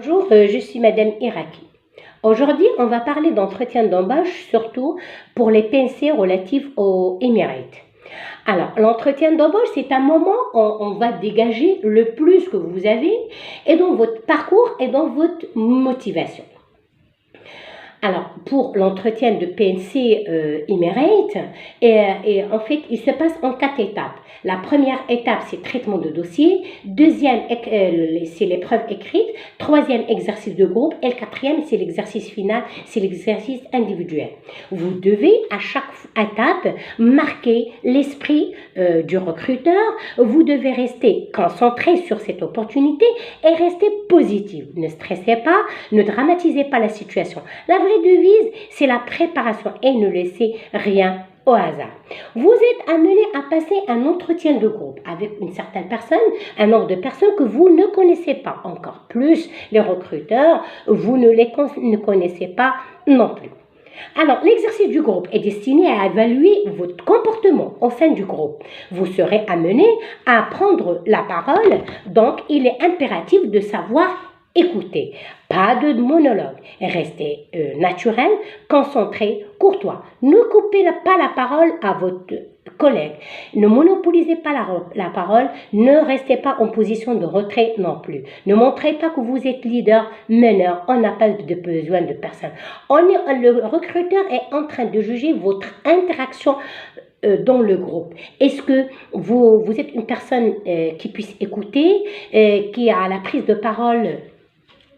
Bonjour, je suis Madame Iraki. Aujourd'hui, on va parler d'entretien d'embauche, surtout pour les PNC relatifs aux Emirates. Alors, l'entretien d'embauche, c'est un moment où on va dégager le plus que vous avez et dans votre parcours et dans votre motivation. Alors, pour l'entretien de PNC Emirate, en fait, il se passe en 4 étapes. La première étape, c'est traitement de dossier. Deuxième, c'est l'épreuve écrite. Troisième, exercice de groupe. Et le quatrième, c'est l'exercice final, c'est l'exercice individuel. Vous devez, à chaque étape, marquer l'esprit du recruteur. Vous devez rester concentré sur cette opportunité et rester positif. Ne stressez pas, ne dramatisez pas la situation. La vraie devise, c'est la préparation et ne laissez rien au hasard. Vous êtes amené à passer un entretien de groupe avec une certaine personne, un nombre de personnes que vous ne connaissez pas. Encore plus, les recruteurs, vous ne connaissez pas non plus. Alors, l'exercice du groupe est destiné à évaluer votre comportement au sein du groupe. Vous serez amené à prendre la parole, donc il est impératif de savoir écouter. Pas de monologue. Restez naturel, concentré, courtois. Ne coupez pas la parole à votre collègue. Ne monopolisez pas la parole. Ne restez pas en position de retrait non plus. Ne montrez pas que vous êtes leader, meneur. On n'a pas de besoin de personne. Le recruteur est en train de juger votre interaction dans le groupe. Est-ce que vous êtes une personne qui puisse écouter, qui a la prise de parole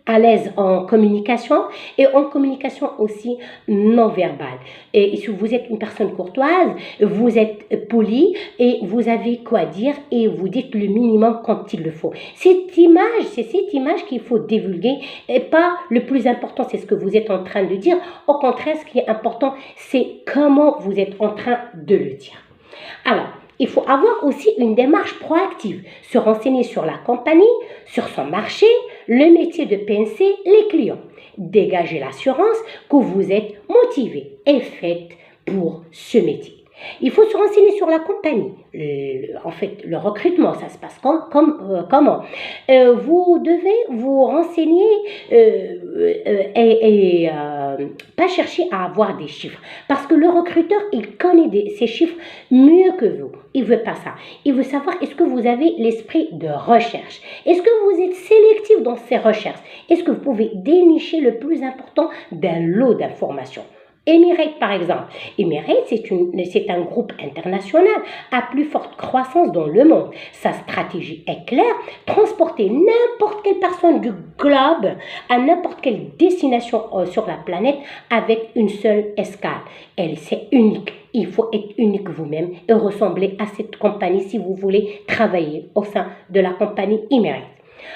à l'aise en communication et en communication aussi non verbale. Et si vous êtes une personne courtoise, vous êtes poli et vous avez quoi dire et vous dites le minimum quand il le faut. C'est cette image qu'il faut divulguer et pas le plus important, c'est ce que vous êtes en train de dire. Au contraire, ce qui est important, c'est comment vous êtes en train de le dire. Alors, il faut avoir aussi une démarche proactive, se renseigner sur la compagnie, sur son marché, le métier de PNC, les clients. Dégagez l'assurance que vous êtes motivé et fait pour ce métier. Il faut se renseigner sur la compagnie. En fait, le recrutement, ça se passe comment vous devez vous renseigner et pas chercher à avoir des chiffres. Parce que le recruteur, il connaît ces chiffres mieux que vous. Il veut pas ça. Il veut savoir est-ce que vous avez l'esprit de recherche. Est-ce que vous êtes sélectif dans ces recherches. Est-ce que vous pouvez dénicher le plus important d'un lot d'informations. Emirates, par exemple. Emirates, c'est un groupe international à plus forte croissance dans le monde. Sa stratégie est claire, transporter n'importe quelle personne du globe à n'importe quelle destination sur la planète avec une seule escale. C'est unique. Il faut être unique vous-même et ressembler à cette compagnie si vous voulez travailler au sein de la compagnie Emirates.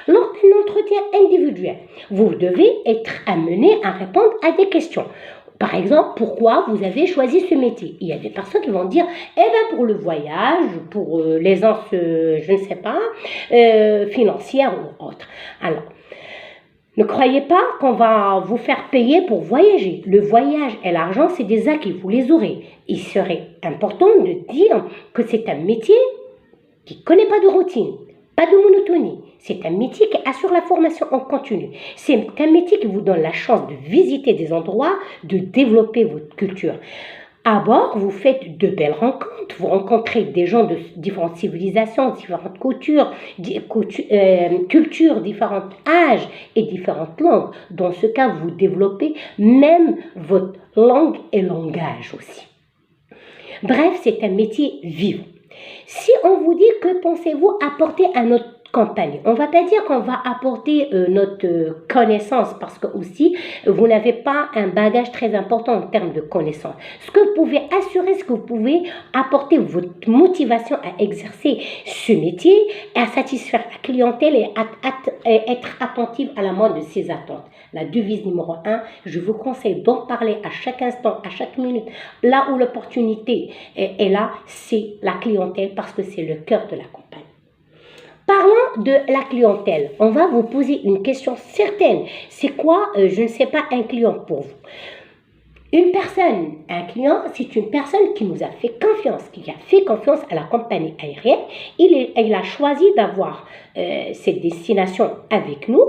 Lors d'un entretien individuel, vous devez être amené à répondre à des questions. Par exemple, pourquoi vous avez choisi ce métier? Il y a des personnes qui vont dire, pour le voyage, pour l'aisance, je ne sais pas, financière ou autre. Alors, ne croyez pas qu'on va vous faire payer pour voyager. Le voyage et l'argent, c'est des acquis, vous les aurez. Il serait important de dire que c'est un métier qui ne connaît pas de routine. Pas de monotonie. C'est un métier qui assure la formation en continu. C'est un métier qui vous donne la chance de visiter des endroits, de développer votre culture. À bord, vous faites de belles rencontres. Vous rencontrez des gens de différentes civilisations, différentes cultures, différents âges et différentes langues. Dans ce cas, vous développez même votre langue et langage aussi. Bref, c'est un métier vivant. Si on vous dit que pensez-vous apporter à notre compagnie, on ne va pas dire qu'on va apporter notre connaissance parce que aussi vous n'avez pas un bagage très important en termes de connaissances. Ce que vous pouvez assurer, ce que vous pouvez apporter votre motivation à exercer ce métier, à satisfaire la clientèle et être attentive à la moindre de ses attentes. La devise numéro 1, je vous conseille d'en parler à chaque instant, à chaque minute. Là où l'opportunité est là, c'est la clientèle parce que c'est le cœur de la compagnie. Parlons de la clientèle. On va vous poser une question certaine. C'est quoi, je ne sais pas, un client pour vous? Une personne, un client, c'est une personne qui nous a fait confiance, qui a fait confiance à la compagnie aérienne. Il a choisi d'avoir cette destination avec nous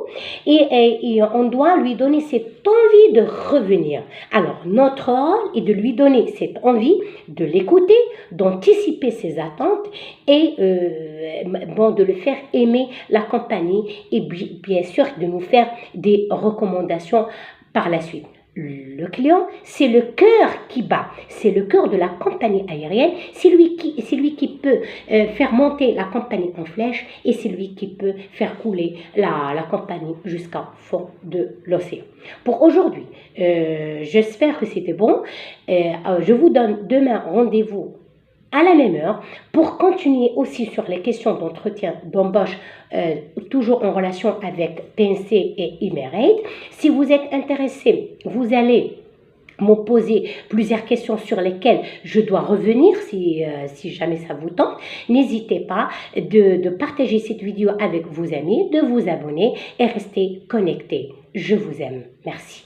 et on doit lui donner cette envie de revenir. Alors, notre rôle est de lui donner cette envie, de l'écouter, d'anticiper ses attentes et bon, de le faire aimer la compagnie et bien sûr de nous faire des recommandations par la suite. Le client, c'est le cœur qui bat, c'est le cœur de la compagnie aérienne, c'est lui qui peut faire monter la compagnie en flèche et c'est lui qui peut faire couler la compagnie jusqu'au fond de l'océan. Pour aujourd'hui, j'espère que c'était bon. Je vous donne demain rendez-vous à la même heure pour continuer aussi sur les questions d'entretien d'embauche toujours en relation avec PNC et Emerate. Si vous êtes intéressé, vous allez me poser plusieurs questions sur lesquelles je dois revenir si jamais ça vous tente. N'hésitez pas de partager cette vidéo avec vos amis, de vous abonner et rester connectés. Je vous aime. Merci.